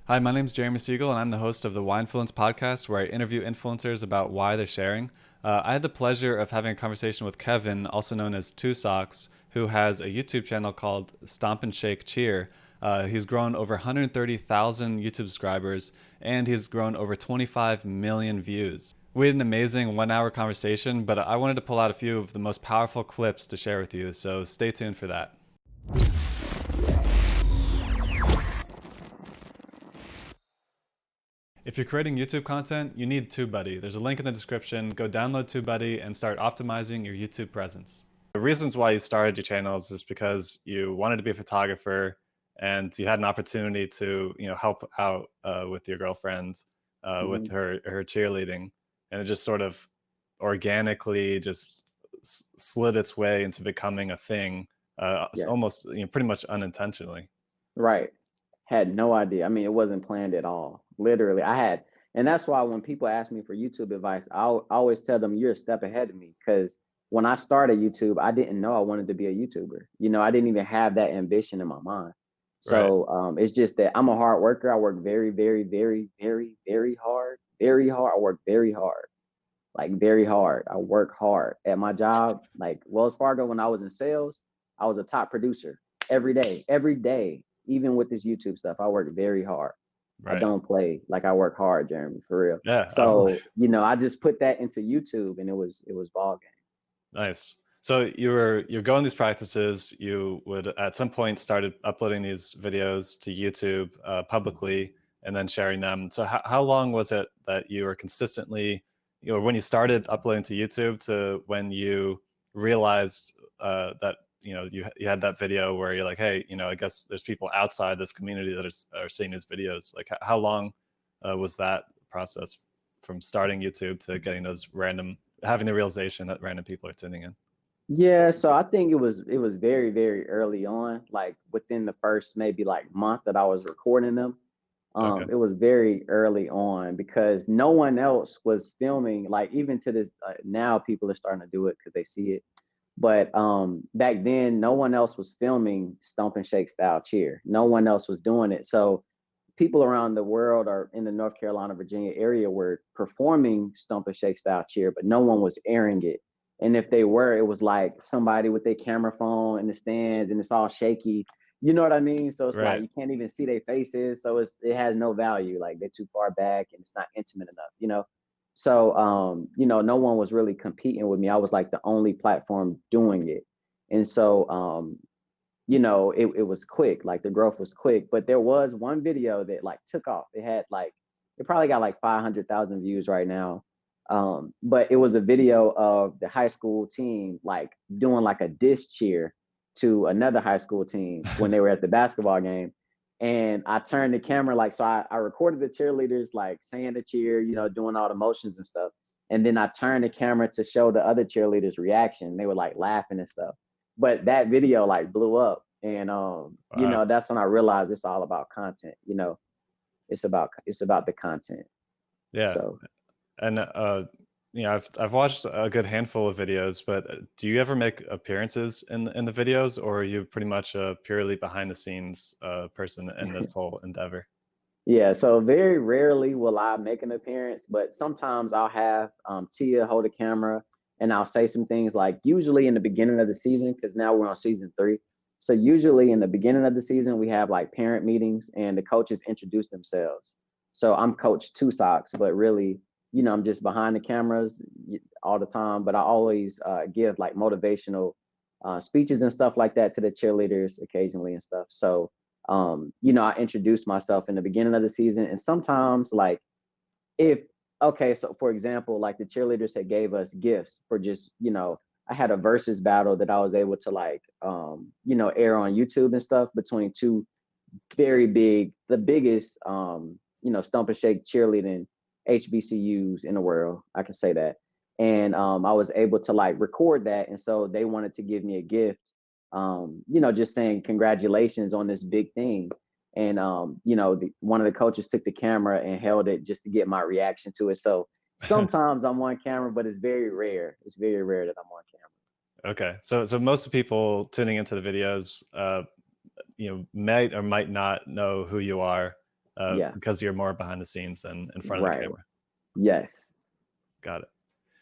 Hi, my name is Jeremy Siegel, and I'm the host of the Winefluence podcast, where I interview influencers about why they're sharing. I had the pleasure of having a conversation with Kevin, also known as Two Socks, who has a YouTube channel called Stomp and Shake Cheer. He's grown over 130,000 YouTube subscribers, and he's grown over 25 million views. We had an amazing 1 hour conversation, but I wanted to pull out a few of the most powerful clips to share with you, so stay tuned for that. If you're creating YouTube content, you need TubeBuddy. There's a link in the description. Go download TubeBuddy and start optimizing your YouTube presence. The reasons why you started your channels is because you wanted to be a photographer and you had an opportunity to, help out with your girlfriend with Mhm. her cheerleading, and it just sort of organically just slid its way into becoming a thing, Yeah, almost pretty much unintentionally. right. Had no idea. I mean, it wasn't planned at all. Literally, and that's why when people ask me for YouTube advice, I always tell them you're a step ahead of me because when I started YouTube, I didn't know I wanted to be a YouTuber. I didn't even have that ambition in my mind. Right. So it's just that I'm a hard worker. I work very, very, very, very, very hard. Very hard. I work very hard. Like very hard. I work hard at my job. Like Wells Fargo, when I was in sales, I was a top producer every day, even with this YouTube stuff. I work very hard. I Right. don't play. Like I work hard, Jeremy, for real. Yeah, I So, believe. I just put that into YouTube and it was ball game. Nice. So you're going these practices. You would at some point started uploading these videos to YouTube publicly and then sharing them. So how long was it that you were consistently, when you started uploading to YouTube to when you realized that you had that video where you're like, hey, I guess there's people outside this community that are seeing these videos. Like how long was that process from starting YouTube to getting those having the realization that random people are tuning in? Yeah, so I think it was very, very early on, like within the first maybe like month that I was recording them. Okay. It was very early on because no one else was filming. Like even to this now, people are starting to do it because they see it. But back then, no one else was filming Stomp and Shake style cheer. No one else was doing it. So people around the world or in the North Carolina, Virginia area were performing Stomp and Shake style cheer, but no one was airing it. And if they were, it was like somebody with their camera phone in the stands and it's all shaky. You know what I mean? So it's like Right. you can't even see their faces. So it has no value. Like they're too far back and it's not intimate enough. So no one was really competing with me. I was like the only platform doing it. And so it was quick, like the growth was quick. But there was one video that like took off. It probably got like 500,000 views right now. But it was a video of the high school team like doing like a diss cheer to another high school team when they were at the basketball game. And I turned the camera like so I recorded the cheerleaders like saying the cheer, doing all the motions and stuff. And then I turned the camera to show the other cheerleaders' reaction. They were like laughing and stuff. But that video like blew up. And Wow. that's when I realized it's all about content. It's about the content. Yeah. So And I've watched a good handful of videos, but do you ever make appearances in the videos, or are you pretty much a purely behind the scenes person in this whole endeavor? yeah, so very rarely will I make an appearance, but sometimes I'll have Tia hold a camera and I'll say some things like usually in the beginning of the season, because now we're on season 3. So usually in the beginning of the season, we have like parent meetings and the coaches introduce themselves. So I'm Coach Two Socks, but really, I'm just behind the cameras all the time. But I always give like motivational speeches and stuff like that to the cheerleaders occasionally and stuff. So I introduced myself in the beginning of the season. And sometimes like if okay, so for example, like the cheerleaders had gave us gifts for just, I had a versus battle that I was able to like air on YouTube and stuff between two very big, the biggest stump and shake cheerleading HBCUs in the world. I can say that. And I was able to like record that. And so they wanted to give me a gift, just saying congratulations on this big thing. And one of the coaches took the camera and held it just to get my reaction to it. So sometimes I'm on camera, but it's very rare. It's very rare that I'm on camera. Okay, so most of the people tuning into the videos, might or might not know who you are. Yeah. because you're more behind the scenes than in front of the Right. camera. Yes. Got it.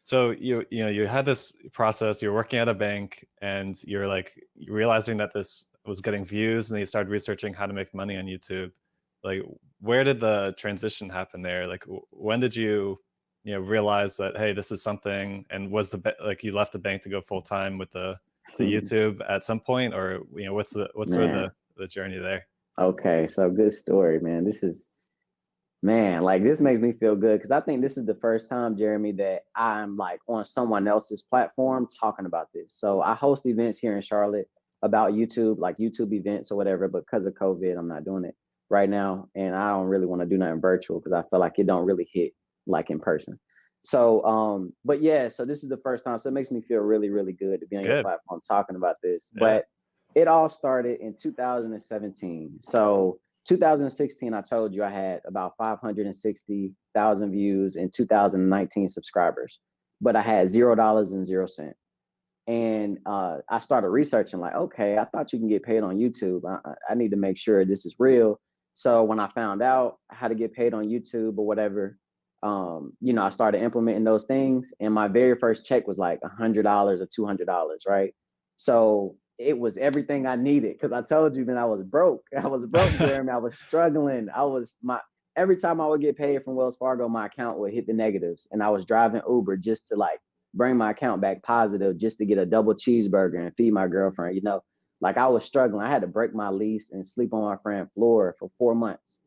So you had this process, you're working at a bank and you're like realizing that this was getting views, and then you started researching how to make money on YouTube. Like, where did the transition happen there? Like, when did you realize that, hey, this is something? And was like you left the bank to go full time with the YouTube at some point, or what's sort of Man. the journey there? Okay. So good story, man. This is, man, like this makes me feel good because I think this is the first time, Jeremy, that I'm like on someone else's platform talking about this. So I host events here in Charlotte about YouTube, like YouTube events or whatever, but because of COVID, I'm not doing it right now. And I don't really want to do nothing virtual because I feel like it don't really hit like in person. So but yeah, so this is the first time. So it makes me feel really, really good to be on your Good. platform talking about this. Yeah. But it all started in 2017. So 2016, I told you I had about 560,000 views and 2019 subscribers, but I had $0 and 0 cents. And I started researching, like, okay, I thought you can get paid on YouTube. I need to make sure this is real. So when I found out how to get paid on YouTube or whatever, I started implementing those things. And my very first check was like $100 or $200, right? So it was everything I needed because I told you, man, I was broke. I was broke, Jeremy. I was struggling. Every time I would get paid from Wells Fargo, my account would hit the negatives, and I was driving Uber just to like bring my account back positive, just to get a double cheeseburger and feed my girlfriend. Like I was struggling. I had to break my lease and sleep on my friend's floor for 4 months.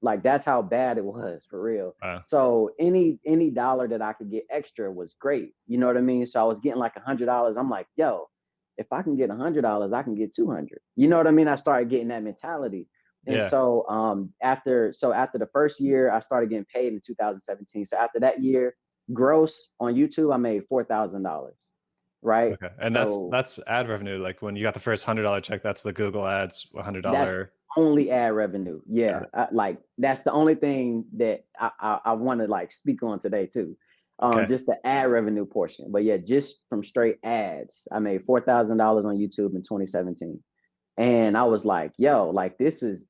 Like that's how bad it was, for real. Wow. So any dollar that I could get extra was great. You know what I mean? So I was getting like $100. I'm like, yo, if I can get $100, I can get 200. You know what I mean? I started getting that mentality. And Yeah. so after the first year, I started getting paid in 2017. So after that year, gross on YouTube, I made $4,000. Right. Okay. And So that's ad revenue. Like when you got the first $100 check, that's the Google ads that's $100. only ad revenue. Got Yeah. it. Like that's the only thing that I want to like speak on today too. Okay. Just the ad revenue portion. But yeah, just from straight ads, I made $4,000 on YouTube in 2017. And I was like, yo, like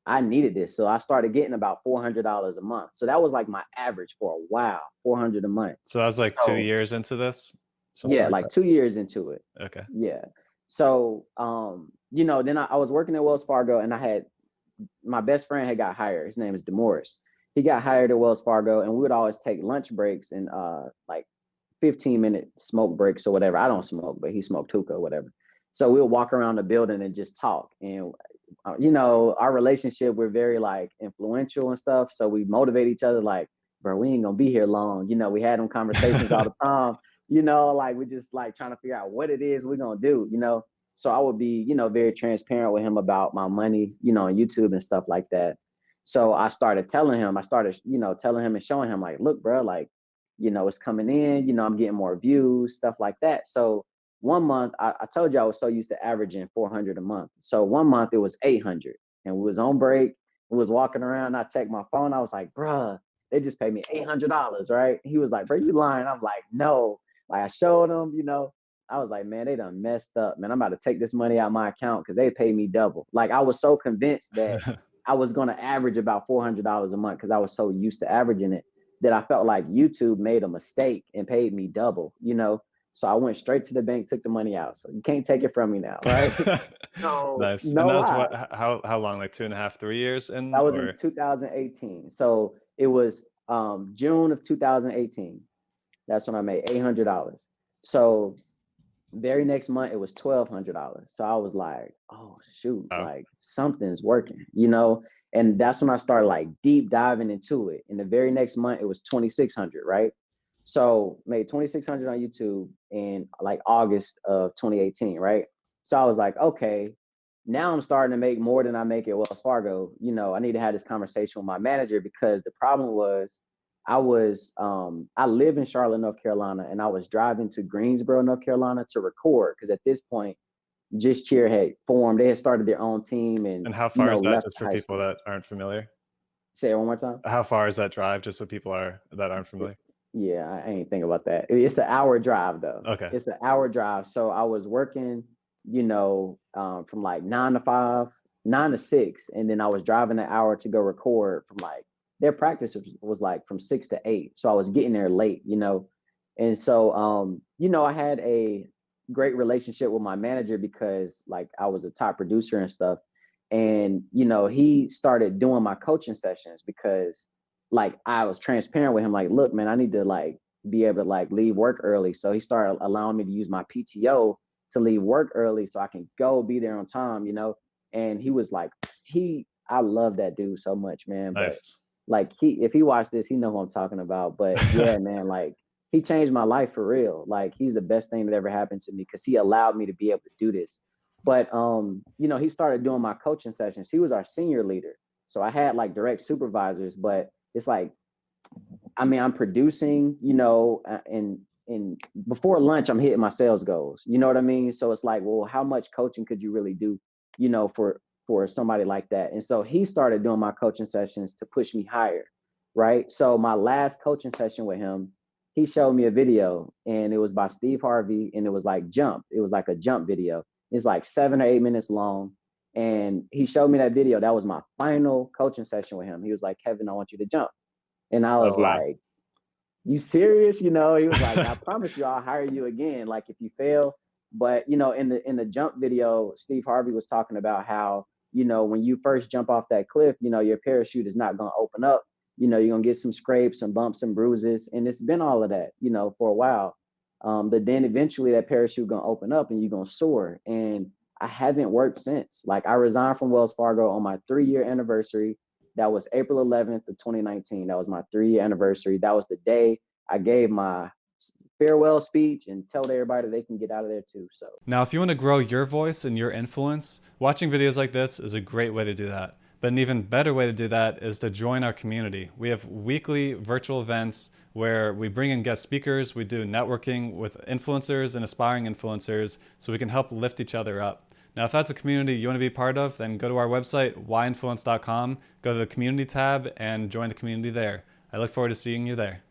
I needed this. So I started getting about $400 a month. So that was like my average for a while, 400 a month. So that was like 2 years into this? Something Yeah, like like that. 2 years into it. Okay. Yeah. So, then I was working at Wells Fargo, and I had my best friend had got hired. His name is Demoris. He got hired at Wells Fargo, and we would always take lunch breaks and like 15-minute smoke breaks or whatever. I don't smoke, but he smoked hookah or whatever. So we'll walk around the building and just talk. And our relationship, we're very like influential and stuff. So we motivate each other, like, bro, we ain't gonna be here long. We had them conversations all the time. Like we just like trying to figure out what it is we're gonna do. So I would be, very transparent with him about my money, on YouTube and stuff like that. So I started telling him and showing him, like, look, bro, like, it's coming in, I'm getting more views, stuff like that. So one month, I told you I was so used to averaging 400 a month. So one month it was 800, and we was on break. We was walking around. I checked my phone. I was like, bruh, they just paid me $800, right? He was like, bro, you lying? I'm like, no. Like I showed him, I was like, man, they done messed up, man. I'm about to take this money out of my account because they paid me double. Like I was so convinced that I was going to average about $400 a month because I was so used to averaging it, that I felt like YouTube made a mistake and paid me double. So I went straight to the bank, took the money out. So you can't take it from me now, right? So Nice. And no that was lie. what, how long? Like 2.5, 3 years in, That was in or? 2018. So it was June of 2018. That's when I made $800. So very next month it was $1,200. So I was like, oh shoot, Oh, like something's working. And that's when I started like deep diving into it. And the very next month it was 2,600, right? So made 2,600 on YouTube in like August of 2018, right? So I was like, okay, now I'm starting to make more than I make at Wells Fargo. I need to have this conversation with my manager, because the problem was I live in Charlotte, North Carolina, and I was driving to Greensboro, North Carolina to record, because at this point, Just Cheer had formed. They had started their own team and, and how far is that, left just for high people school. that aren't familiar? Say it one more time. How far is that drive, just so people that aren't familiar? Yeah, I ain't think about that. It's an hour drive though. Okay. It's an hour drive. So I was working, from like 9 to 5, 9 to 6, and then I was driving an hour to go record from like their practice was like from 6 to 8, so I was getting there late, and so I had a great relationship with my manager because like I was a top producer and stuff, and he started doing my coaching sessions because like I was transparent with him, like, look, man, I need to like be able to like leave work early, so he started allowing me to use my PTO to leave work early so I can go be there on time, and he was like, I love that dude so much, man. But Nice. like if he watched this, he know who I'm talking about. But yeah, man, like he changed my life for real. Like he's the best thing that ever happened to me because he allowed me to be able to do this. But he started doing my coaching sessions. He was our senior leader. So I had like direct supervisors, but it's like, I mean, I'm producing, and before lunch, I'm hitting my sales goals. You know what I mean? So it's like, well, how much coaching could you really do, for somebody like that? And so he started doing my coaching sessions to push me higher, right? So my last coaching session with him, he showed me a video, and it was by Steve Harvey, and it was like jump. It was like a jump video. It's like 7 or 8 minutes long. And he showed me that video. That was my final coaching session with him. He was like, Kevin, I want you to jump. And I Oh was wow. like, you serious? He was like, I promise you I'll hire you again, like if you fail. But in the jump video, Steve Harvey was talking about how, when you first jump off that cliff, your parachute is not going to open up. You're going to get some scrapes and bumps and bruises. And it's been all of that, for a while. But then eventually that parachute going to open up and you're going to soar. And I haven't worked since. Like I resigned from Wells Fargo on my 3-year anniversary. That was April 11th of 2019. That was my 3-year anniversary. That was the day I gave my farewell speech and told everybody they can get out of there too. So Now, if you want to grow your voice and your influence, watching videos like this is a great way to do that. But an even better way to do that is to join our community. We have weekly virtual events where we bring in guest speakers, we do networking with influencers and aspiring influencers so we can help lift each other up. Now, if that's a community you want to be part of, then go to our website, whyinfluence.com, go to the community tab and join the community there. I look forward to seeing you there.